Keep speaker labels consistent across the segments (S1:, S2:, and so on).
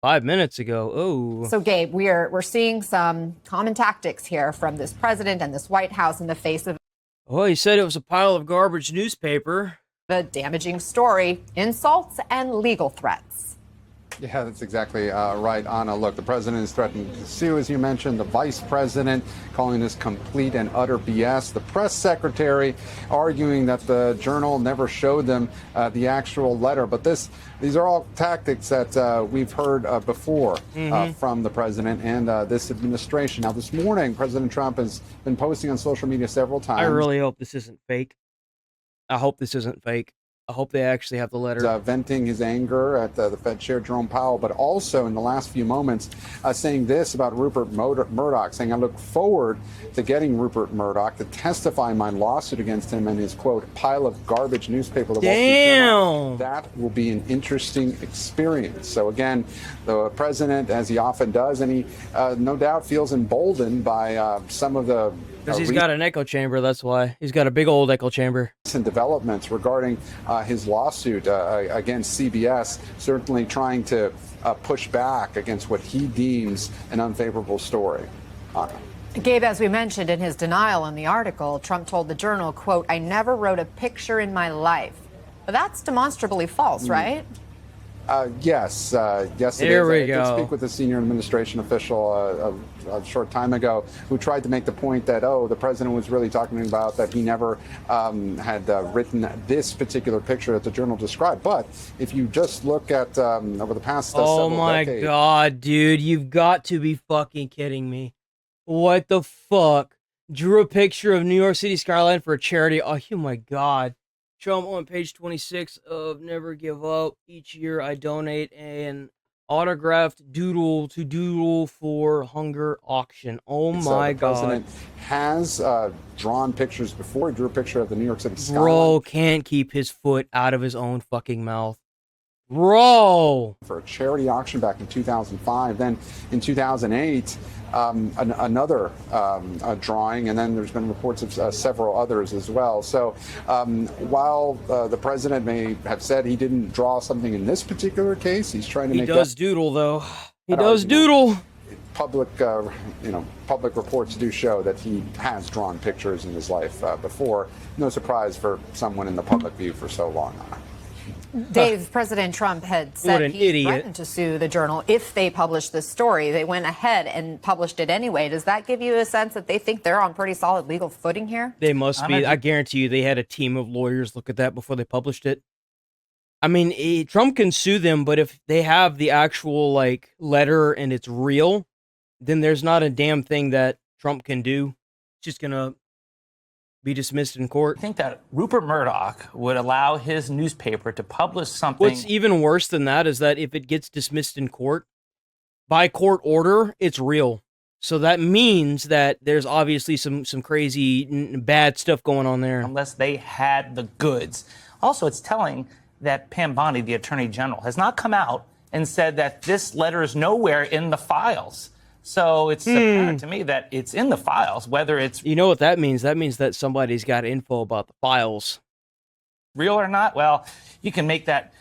S1: 5 minutes ago. Oh.
S2: So, Gabe, we're seeing some common tactics here from this president and this White House in the face of
S1: Well, he said it was a pile of garbage newspaper.
S2: a damaging story, insults, and legal threats.
S3: Yeah, that's exactly right, Anna. Look, the president is threatening to sue, as you mentioned, the vice president, calling this complete and utter BS. The press secretary arguing that the Journal never showed them the actual letter. But these are all tactics that we've heard before from the president and this administration. Now, this morning, President Trump has been posting on social media several times.
S1: I really hope this isn't fake. I hope this isn't fake. I hope they actually have the letter.
S3: Venting his anger at the Fed Chair Jerome Powell, but also in the last few moments saying this about Rupert Murdoch, saying, I look forward to getting Rupert Murdoch to testify in my lawsuit against him and his, quote, pile of garbage newspaper. The Wall Street Journal. That will be an interesting experience. So again, the president, as he often does, and he no doubt feels emboldened by some of the
S1: because he's got an echo chamber, that's why. He's got a big old echo chamber.
S3: Recent developments regarding his lawsuit against CBS, certainly trying to push back against what he deems an unfavorable story.
S2: Gabe, as we mentioned in his denial in the article, Trump told the Journal, quote, I never wrote a picture in my life. But that's demonstrably false, right?
S3: Yes, it is.
S1: There we go.
S3: I did speak with a senior administration official a short time ago who tried to make the point that, the president was really talking about that he never had written this particular picture that the Journal described. But if you just look at over the past several decades.
S1: God, dude, you've got to be fucking kidding me. What the fuck? Drew a picture of New York City skyline for a charity. Oh my God. Show them on page 26 of Never Give Up. Each year I donate an autographed doodle for hunger auction. Oh my God.
S3: The president has drawn pictures before. He drew a picture of the New York City skyline.
S1: Bro can't keep his foot out of his own fucking mouth. Bro!
S3: For a charity auction back in 2005. Then in 2008, another drawing, and then there's been reports of several others as well. So while the president may have said he didn't draw something in this particular case, he's trying to make.
S1: He does doodle, though. He does doodle.
S3: Public reports do show that he has drawn pictures in his life before. No surprise for someone in the public view for so long.
S2: Dave, President Trump had said he threatened to sue the Journal if they published this story. They went ahead and published it anyway. Does that give you a sense that they think they're on pretty solid legal footing here?
S1: They must be. I guarantee you they had a team of lawyers look at that before they published it. I mean, Trump can sue them, but if they have the actual, letter and it's real, then there's not a damn thing that Trump can do. It's just going to be dismissed in court.
S4: I think that Rupert Murdoch would allow his newspaper to publish something.
S1: What's even worse than that is that if it gets dismissed in court, by court order, it's real. So that means that there's obviously some crazy bad stuff going on there.
S4: Unless they had the goods. Also, it's telling that Pam Bondi, the Attorney General, has not come out and said that this letter is nowhere in the files. So it's apparent to me that it's in the files, whether it's...
S1: You know what that means? That means that somebody's got info about the files.
S4: Real or not? Well, you can make that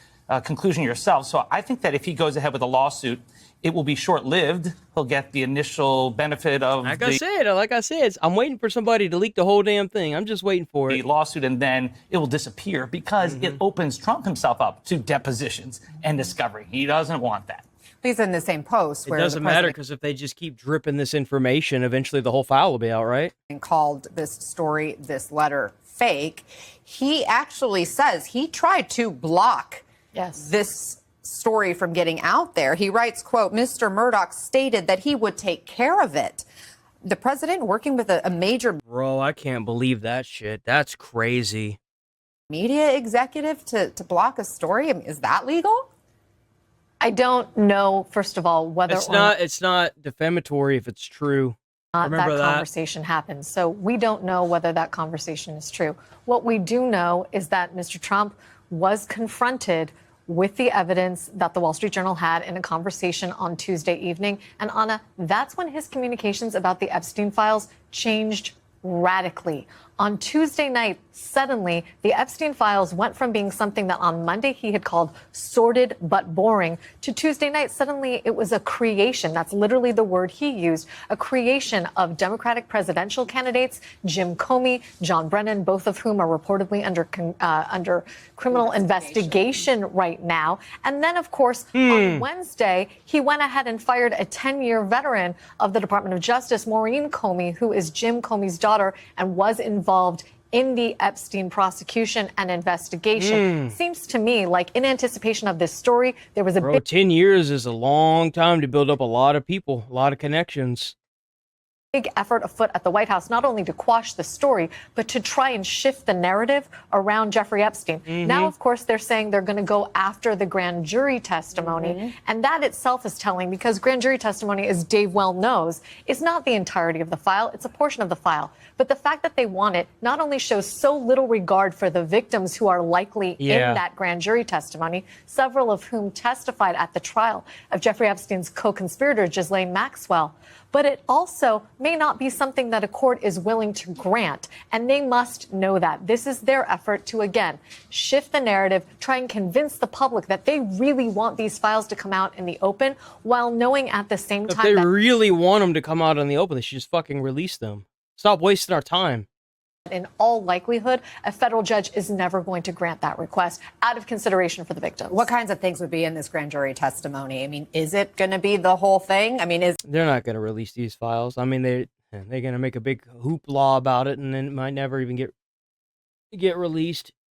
S4: conclusion yourself. So I think that if he goes ahead with a lawsuit, it will be short-lived. He'll get the initial benefit of
S1: Like I said, I'm waiting for somebody to leak the whole damn thing. I'm just waiting for it.
S4: The lawsuit, and then it will disappear because it opens Trump himself up to depositions and discovery. He doesn't want that.
S2: He's in the same post.
S1: It doesn't matter because if they just keep dripping this information, eventually the whole file will be out, right?
S2: And called this story, this letter, fake. He actually says he tried to block this story from getting out there. He writes, quote, Mr. Murdoch stated that he would take care of it. The president working with a major...
S1: Bro, I can't believe that shit. That's crazy.
S2: Media executive to block a story? I mean, is that legal?
S5: I don't know, first of all, whether
S1: it's not defamatory if it's true.
S5: Remember that conversation happened. So we don't know whether that conversation is true. What we do know is that Mr. Trump was confronted with the evidence that the Wall Street Journal had in a conversation on Tuesday evening. And Anna, that's when his communications about the Epstein files changed radically. On Tuesday night, suddenly, the Epstein files went from being something that on Monday he had called sordid but boring to Tuesday night, suddenly it was a creation. That's literally the word he used, a creation of Democratic presidential candidates, Jim Comey, John Brennan, both of whom are reportedly under criminal investigation right now. And then, of course, on Wednesday, he went ahead and fired a 10-year veteran of the Department of Justice, Maureen Comey, who is Jim Comey's daughter and was involved in the Epstein prosecution and investigation. Seems to me like in anticipation of this story, there was a
S1: Bro, 10 years is a long time to build up a lot of people, a lot of connections.
S5: big effort afoot at the White House, not only to quash the story, but to try and shift the narrative around Jeffrey Epstein. Now, of course, they're saying they're going to go after the grand jury testimony. And that itself is telling, because grand jury testimony, as Dave well knows, is not the entirety of the file. It's a portion of the file. But the fact that they want it not only shows so little regard for the victims who are likely in that grand jury testimony, several of whom testified at the trial of Jeffrey Epstein's co-conspirator, Ghislaine Maxwell, but it also may not be something that a court is willing to grant. And they must know that. This is their effort to, again, shift the narrative, try and convince the public that they really want these files to come out in the open, while knowing at the same time
S1: if they
S5: that
S1: really want them to come out in the open, they should just fucking release them. Stop wasting our time.
S5: in all likelihood, a federal judge is never going to grant that request out of consideration for the victims.
S2: What kinds of things would be in this grand jury testimony? I mean, is it going to be the whole thing? I mean,
S1: They're not going to release these files. I mean, they're going to make a big hoopla about it, and then it might never even get released.